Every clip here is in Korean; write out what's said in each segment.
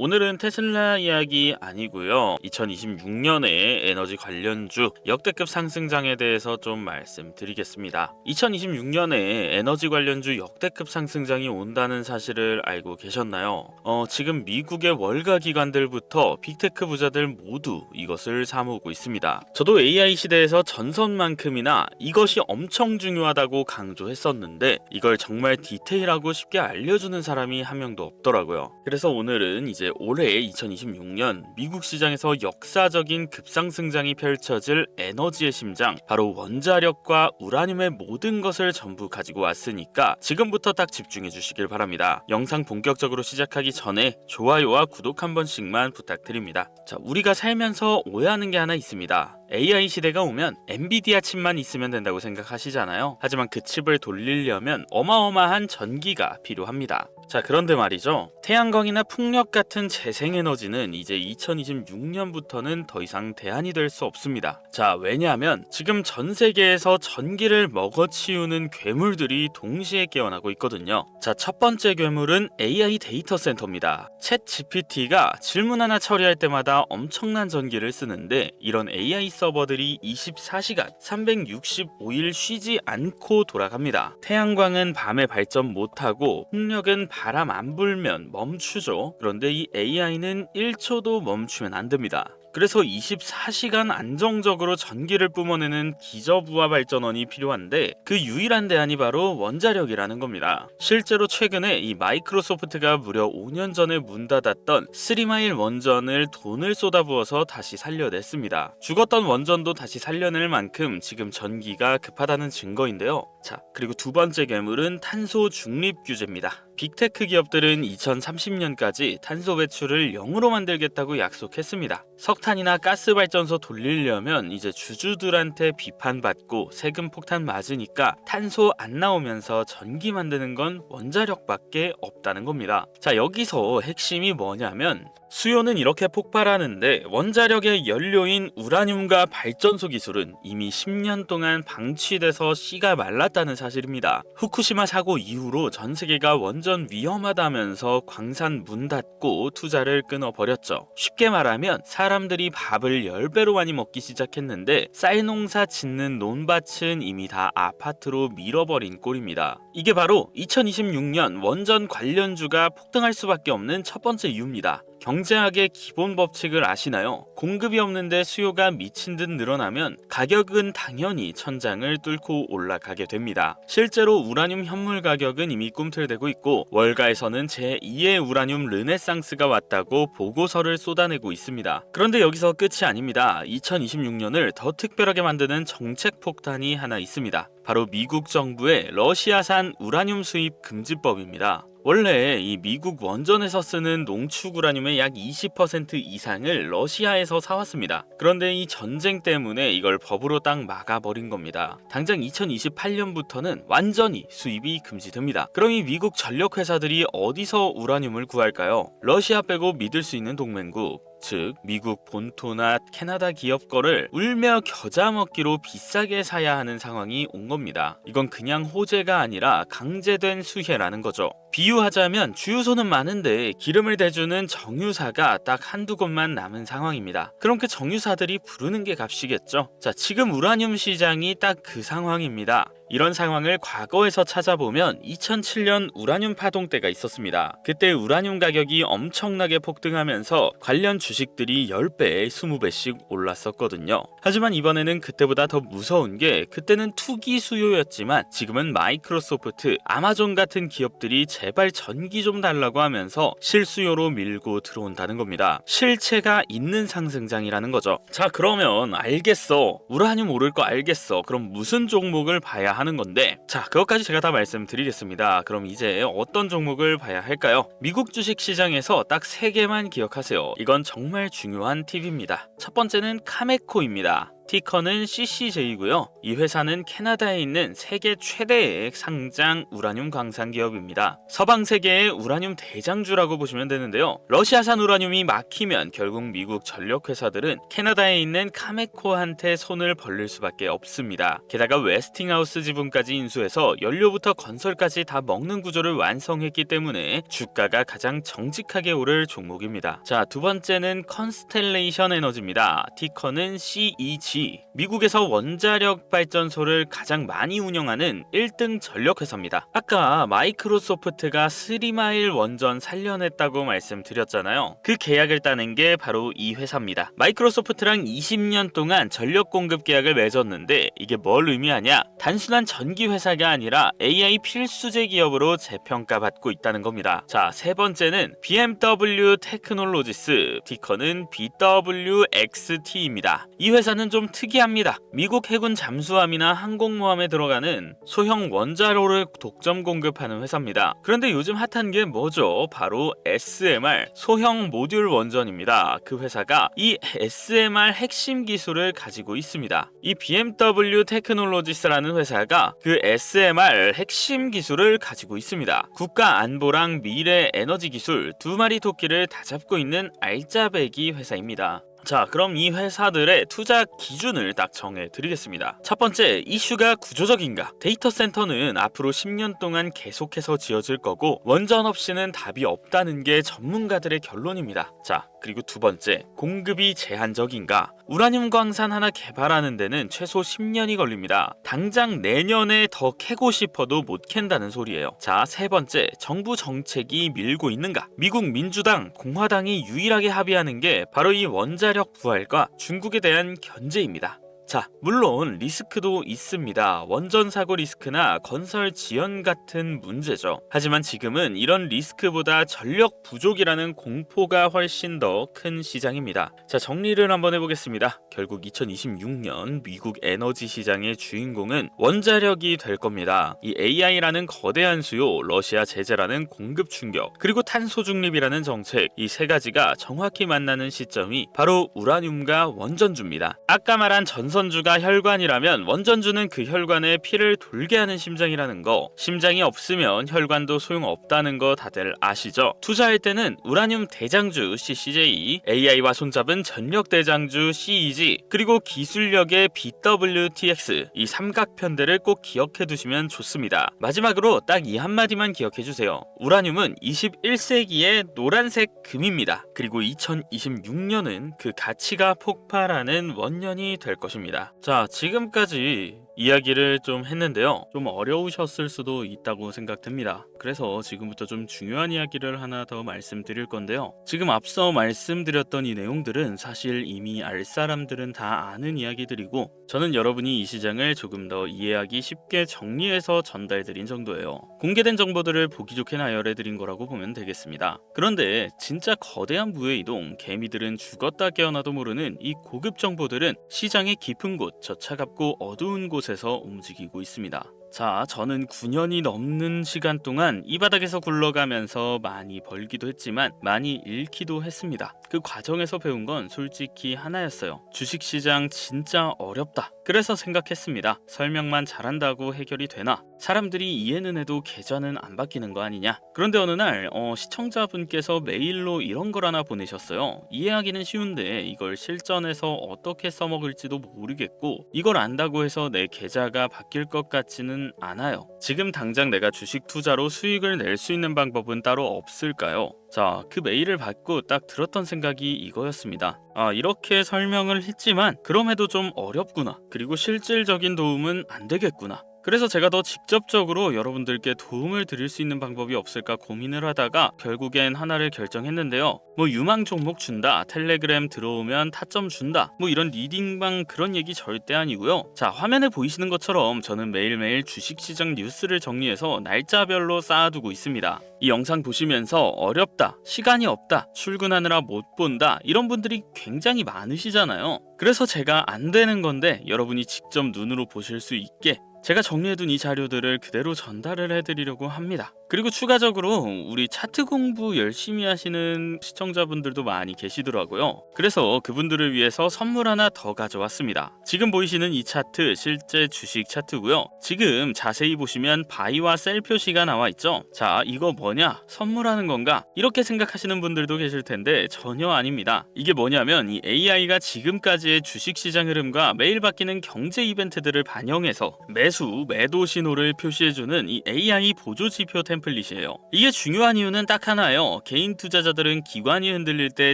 오늘은 테슬라 이야기 아니고요. 2026년에 에너지 관련주 역대급 상승장에 대해서 좀 말씀드리겠습니다. 2026년에 에너지 관련주 역대급 상승장이 온다는 사실을 알고 계셨나요? 지금 미국의 월가 기관들부터 빅테크 부자들 모두 이것을 사모으고 있습니다. 저도 AI 시대에서 전선만큼이나 이것이 엄청 중요하다고 강조했었는데 이걸 정말 디테일하고 쉽게 알려주는 사람이 한 명도 없더라고요. 그래서 오늘은 이제 올해 2026년 미국 시장에서 역사적인 급상승장이 펼쳐질 에너지의 심장, 바로 원자력과 우라늄의 모든 것을 전부 가지고 왔으니까 지금부터 딱 집중해 주시길 바랍니다. 영상 본격적으로 시작하기 전에 좋아요와 구독 한 번씩만 부탁드립니다. 자, 우리가 살면서 오해하는 게 하나 있습니다. AI 시대가 오면 엔비디아 칩만 있으면 된다고 생각하시잖아요. 하지만 그 칩을 돌리려면 어마어마한 전기가 필요합니다. 자, 그런데 말이죠. 태양광이나 풍력 같은 재생에너지는 이제 2026년부터는 더 이상 대안이 될 수 없습니다. 자, 왜냐하면 지금 전 세계에서 전기를 먹어치우는 괴물들이 동시에 깨어나고 있거든요. 자, 첫 번째 괴물은 AI 데이터 센터입니다. 챗 GPT가 질문 하나 처리할 때마다 엄청난 전기를 쓰는데 이런 AI 서버들이 24시간 365일 쉬지 않고 돌아갑니다. 태양광은 밤에 발전 못하고 풍력은 바람 안 불면 멈추죠. 그런데 이 AI는 1초도 멈추면 안 됩니다. 그래서 24시간 안정적으로 전기를 뿜어내는 기저부하 발전원이 필요한데 그 유일한 대안이 바로 원자력이라는 겁니다. 실제로 최근에 이 마이크로소프트가 무려 5년 전에 문 닫았던 3마일 원전을 돈을 쏟아부어서 다시 살려냈습니다. 죽었던 원전도 다시 살려낼 만큼 지금 전기가 급하다는 증거인데요. 자, 그리고 두 번째 괴물은 탄소 중립 규제입니다. 빅테크 기업들은 2030년까지 탄소 배출을 0으로 만들겠다고 약속했습니다. 석탄이나 가스 발전소 돌리려면 이제 주주들한테 비판받고 세금 폭탄 맞으니까 탄소 안 나오면서 전기 만드는 건 원자력밖에 없다는 겁니다. 자, 여기서 핵심이 뭐냐면 수요는 이렇게 폭발하는데 원자력의 연료인 우라늄과 발전소 기술은 이미 10년 동안 방치돼서 씨가 말랐다는 사실입니다. 후쿠시마 사고 이후로 전 세계가 원전 위험하다면서 광산 문 닫고 투자를 끊어버렸죠. 쉽게 말하면 사람들이 밥을 10배로 많이 먹기 시작했는데 쌀농사 짓는 논밭은 이미 다 아파트로 밀어버린 꼴입니다. 이게 바로 2026년 원전 관련주가 폭등할 수밖에 없는 첫 번째 이유입니다. 경제학의 기본 법칙을 아시나요? 공급이 없는데 수요가 미친 듯 늘어나면 가격은 당연히 천장을 뚫고 올라가게 됩니다. 실제로 우라늄 현물 가격은 이미 꿈틀대고 있고 월가에서는 제2의 우라늄 르네상스가 왔다고 보고서를 쏟아내고 있습니다. 그런데 여기서 끝이 아닙니다. 2026년을 더 특별하게 만드는 정책 폭탄이 하나 있습니다. 바로 미국 정부의 러시아산 우라늄 수입 금지법입니다. 원래 이 미국 원전에서 쓰는 농축 우라늄의 약 20% 이상을 러시아에서 사왔습니다. 그런데 이 전쟁 때문에 이걸 법으로 딱 막아버린 겁니다. 당장 2028년부터는 완전히 수입이 금지됩니다. 그럼 이 미국 전력 회사들이 어디서 우라늄을 구할까요? 러시아 빼고 믿을 수 있는 동맹국, 즉 미국 본토나 캐나다 기업 거를 울며 겨자 먹기로 비싸게 사야 하는 상황이 온 겁니다. 이건 그냥 호재가 아니라 강제된 수혜라는 거죠. 비유하자면 주유소는 많은데 기름을 대주는 정유사가 딱 한두 곳만 남은 상황입니다. 그럼 그 정유사들이 부르는 게 값이겠죠. 자, 지금 우라늄 시장이 딱 그 상황입니다. 이런 상황을 과거에서 찾아보면 2007년 우라늄 파동 때가 있었습니다. 그때 우라늄 가격이 엄청나게 폭등하면서 관련 주식들이 10배, 20배씩 올랐었거든요. 하지만 이번에는 그때보다 더 무서운 게 그때는 투기 수요였지만 지금은 마이크로소프트, 아마존 같은 기업들이 제발 전기 좀 달라고 하면서 실수요로 밀고 들어온다는 겁니다. 실체가 있는 상승장이라는 거죠. 자, 그러면 알겠어. 우라늄 오를 거 알겠어. 그럼 무슨 종목을 봐야 하는 건데, 자, 그것까지 제가 다 말씀드리겠습니다. 그럼 이제 어떤 종목을 봐야 할까요? 미국 주식 시장에서 딱 3개만 기억하세요. 이건 정말 중요한 팁입니다. 첫 번째는 카메코입니다. 티커는 CCJ이고요. 이 회사는 캐나다에 있는 세계 최대의 상장 우라늄 광산 기업입니다. 서방 세계의 우라늄 대장주라고 보시면 되는데요. 러시아산 우라늄이 막히면 결국 미국 전력 회사들은 캐나다에 있는 카메코한테 손을 벌릴 수밖에 없습니다. 게다가 웨스팅하우스 지분까지 인수해서 연료부터 건설까지 다 먹는 구조를 완성했기 때문에 주가가 가장 정직하게 오를 종목입니다. 자, 두 번째는 컨스텔레이션 에너지입니다. 티커는 CEG. 미국에서 원자력 발전소를 가장 많이 운영하는 1등 전력 회사입니다. 아까 마이크로소프트가 3마일 원전 살려냈다고 말씀드렸잖아요. 그 계약을 따낸 게 바로 이 회사입니다. 마이크로소프트랑 20년 동안 전력 공급 계약을 맺었는데 이게 뭘 의미하냐? 단순한 전기 회사가 아니라 AI 필수제 기업으로 재평가받고 있다는 겁니다. 자, 세 번째는 BMW 테크놀로지스. 티커는 BWXT입니다. 이 회사는 좀 특이합니다. 미국 해군 잠수함이나 항공모함에 들어가는 소형 원자로를 독점 공급하는 회사입니다. 그런데 요즘 핫한 게 뭐죠? 바로 SMR, 소형 모듈 원전입니다. 그 회사가 이 SMR 핵심 기술을 가지고 있습니다. 이 BMW 테크놀로지스라는 회사가 그 SMR 핵심 기술을 가지고 있습니다. 국가 안보랑 미래 에너지 기술 두 마리 토끼를 다 잡고 있는 알짜배기 회사입니다. 자, 그럼 이 회사들의 투자 기준을 딱 정해드리겠습니다. 첫 번째, 이슈가 구조적인가? 데이터 센터는 앞으로 10년 동안 계속해서 지어질 거고 원전 없이는 답이 없다는 게 전문가들의 결론입니다. 자, 그리고 두 번째, 공급이 제한적인가? 우라늄 광산 하나 개발하는 데는 최소 10년이 걸립니다. 당장 내년에 더 캐고 싶어도 못 캔다는 소리예요. 자, 세 번째, 정부 정책이 밀고 있는가? 미국 민주당, 공화당이 유일하게 합의하는 게 바로 이 원자력 부활과 중국에 대한 견제입니다. 자, 물론 리스크도 있습니다. 원전 사고 리스크나 건설 지연 같은 문제죠. 하지만 지금은 이런 리스크보다 전력 부족이라는 공포가 훨씬 더 큰 시장입니다. 자, 정리를 한번 해보겠습니다. 결국 2026년 미국 에너지 시장의 주인공은 원자력이 될 겁니다. 이 AI라는 거대한 수요, 러시아 제재라는 공급 충격, 그리고 탄소 중립이라는 정책, 이 세 가지가 정확히 만나는 시점이 바로 우라늄과 원전주입니다. 아까 말한 전선주가 혈관이라면 원전주는 그 혈관에 피를 돌게 하는 심장이라는 거, 심장이 없으면 혈관도 소용없다는 거 다들 아시죠? 투자할 때는 우라늄 대장주 CCJ, AI와 손잡은 전력 대장주 CEG, 그리고 기술력의 BWTX, 이 삼각편대를 꼭 기억해 두시면 좋습니다. 마지막으로 딱 이 한마디만 기억해 주세요. 우라늄은 21세기의 노란색 금입니다. 그리고 2026년은 그 가치가 폭발하는 원년이 될 것입니다. 자, 지금까지 이야기를 좀 했는데요. 좀 어려우셨을 수도 있다고 생각됩니다. 그래서 지금부터 좀 중요한 이야기를 하나 더 말씀드릴 건데요. 지금 앞서 말씀드렸던 이 내용들은 사실 이미 알 사람들은 다 아는 이야기들이고, 저는 여러분이 이 시장을 조금 더 이해하기 쉽게 정리해서 전달드린 정도예요. 공개된 정보들을 보기 좋게 나열해드린 거라고 보면 되겠습니다. 그런데 진짜 거대한 부의 이동, 개미들은 죽었다 깨어나도 모르는 이 고급 정보들은 시장의 깊은 곳, 저 차갑고 어두운 곳에서 움직이고 있습니다. 자, 저는 9년이 넘는 시간 동안 이 바닥에서 굴러가면서 많이 벌기도 했지만 많이 잃기도 했습니다. 그 과정에서 배운 건 솔직히 하나였어요. 주식시장 진짜 어렵다. 그래서 생각했습니다. 설명만 잘한다고 해결이 되나? 사람들이 이해는 해도 계좌는 안 바뀌는 거 아니냐? 그런데 어느 날 시청자분께서 메일로 이런 걸 하나 보내셨어요. 이해하기는 쉬운데 이걸 실전에서 어떻게 써먹을지도 모르겠고, 이걸 안다고 해서 내 계좌가 바뀔 것 같지는 않아요. 지금 당장 내가 주식 투자로 수익을 낼 수 있는 방법은 따로 없을까요? 자, 그 메일을 받고 딱 들었던 생각이 이거였습니다. 아, 이렇게 설명을 했지만 그럼에도 좀 어렵구나. 그리고 실질적인 도움은 안 되겠구나. 그래서 제가 더 직접적으로 여러분들께 도움을 드릴 수 있는 방법이 없을까 고민을 하다가 결국엔 하나를 결정했는데요. 유망 종목 준다, 텔레그램 들어오면 타점 준다, 이런 리딩방 그런 얘기 절대 아니고요. 자, 화면에 보이시는 것처럼 저는 매일매일 주식시장 뉴스를 정리해서 날짜별로 쌓아두고 있습니다. 이 영상 보시면서 어렵다, 시간이 없다, 출근하느라 못 본다, 이런 분들이 굉장히 많으시잖아요. 그래서 제가 안 되는 건데 여러분이 직접 눈으로 보실 수 있게 제가 정리해둔 이 자료들을 그대로 전달을 해드리려고 합니다. 그리고 추가적으로 우리 차트 공부 열심히 하시는 시청자분들도 많이 계시더라고요. 그래서 그분들을 위해서 선물 하나 더 가져왔습니다. 지금 보이시는 이 차트 실제 주식 차트고요. 지금 자세히 보시면 바이와 셀 표시가 나와 있죠. 자, 이거 뭐냐? 선물하는 건가? 이렇게 생각하시는 분들도 계실 텐데 전혀 아닙니다. 이게 뭐냐면 이 AI가 지금까지의 주식시장 흐름과 매일 바뀌는 경제 이벤트들을 반영해서 매수, 매도 신호를 표시해주는 이 AI 보조지표 템플릿이에요. 이게 중요한 이유는 딱 하나예요. 개인 투자자들은 기관이 흔들릴 때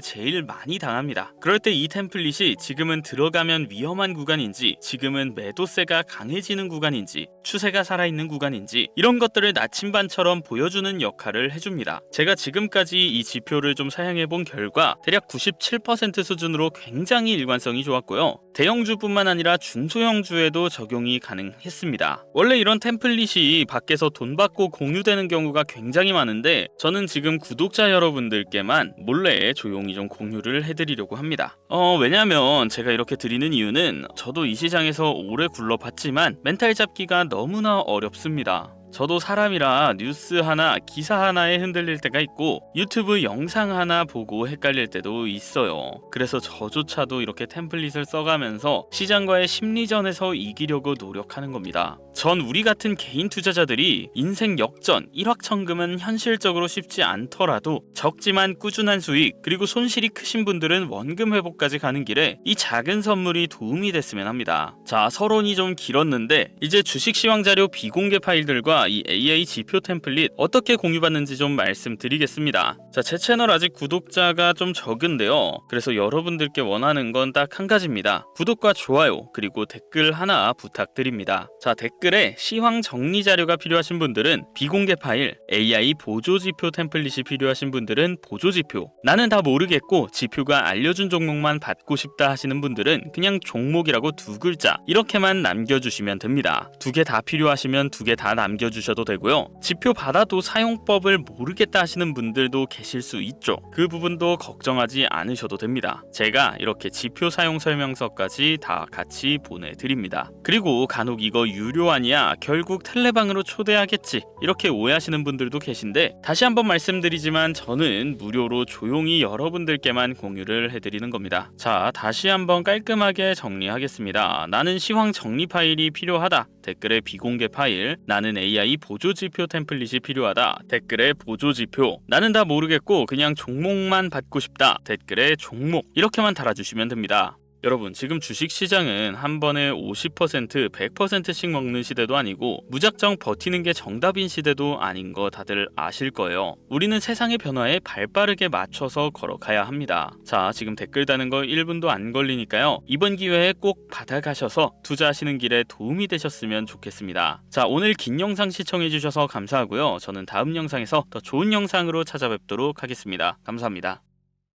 제일 많이 당합니다. 그럴 때 이 템플릿이 지금은 들어가면 위험한 구간인지, 지금은 매도세가 강해지는 구간인지, 추세가 살아있는 구간인지 이런 것들을 나침반처럼 보여주는 역할을 해줍니다. 제가 지금까지 이 지표를 좀 사용해본 결과 대략 97% 수준으로 굉장히 일관성이 좋았고요. 대형주뿐만 아니라 중소형주에도 적용이 가능했습니다. 원래 이런 템플릿이 밖에서 돈 받고 공유되는 경우가 굉장히 많은데 저는 지금 구독자 여러분들께만 몰래 조용히 좀 공유를 해드리려고 합니다. 왜냐면 제가 이렇게 드리는 이유는 저도 이 시장에서 오래 굴러봤지만 멘탈 잡기가 너무나 어렵습니다. 저도 사람이라 뉴스 하나, 기사 하나에 흔들릴 때가 있고 유튜브 영상 하나 보고 헷갈릴 때도 있어요. 그래서 저조차도 이렇게 템플릿을 써가면서 시장과의 심리전에서 이기려고 노력하는 겁니다. 전 우리 같은 개인 투자자들이 인생 역전, 일확천금은 현실적으로 쉽지 않더라도 적지만 꾸준한 수익, 그리고 손실이 크신 분들은 원금 회복까지 가는 길에 이 작은 선물이 도움이 됐으면 합니다. 자, 서론이 좀 길었는데 이제 주식 시황 자료 비공개 파일들과 이 AI 지표 템플릿 어떻게 공유받는지 좀 말씀드리겠습니다. 자, 제 채널 아직 구독자가 좀 적은데요. 그래서 여러분들께 원하는 건 딱 한 가지입니다. 구독과 좋아요 그리고 댓글 하나 부탁드립니다. 자, 댓글에 시황 정리 자료가 필요하신 분들은 비공개 파일, AI 보조지표 템플릿이 필요하신 분들은 보조지표, 나는 다 모르겠고 지표가 알려준 종목만 받고 싶다 하시는 분들은 그냥 종목이라고 두 글자 이렇게만 남겨주시면 됩니다. 두 개 다 필요하시면 두 개 다 남겨주셔도 되고요. 지표 받아도 사용법을 모르겠다 하시는 분들도 계실 수 있죠. 그 부분도 걱정하지 않으셔도 됩니다. 제가 이렇게 지표 사용 설명서까지 다 같이 보내드립니다. 그리고 간혹 이거 유료 아니야? 결국 텔레방으로 초대하겠지? 이렇게 오해하시는 분들도 계신데 다시 한번 말씀드리지만 저는 무료로 조용히 여러분들께만 공유를 해드리는 겁니다. 자, 다시 한번 깔끔하게 정리하겠습니다. 나는 시황 정리 파일이 필요하다. 댓글에 비공개 파일, 나는 AI 보조지표 템플릿이 필요하다. 댓글에 보조지표, 나는 다 모르겠고 그냥 종목만 받고 싶다. 댓글에 종목 이렇게만 달아주시면 됩니다. 여러분, 지금 주식시장은 한 번에 50%, 100%씩 먹는 시대도 아니고 무작정 버티는 게 정답인 시대도 아닌 거 다들 아실 거예요. 우리는 세상의 변화에 발빠르게 맞춰서 걸어가야 합니다. 자, 지금 댓글 다는 거 1분도 안 걸리니까요. 이번 기회에 꼭 받아가셔서 투자하시는 길에 도움이 되셨으면 좋겠습니다. 자, 오늘 긴 영상 시청해주셔서 감사하고요. 저는 다음 영상에서 더 좋은 영상으로 찾아뵙도록 하겠습니다. 감사합니다.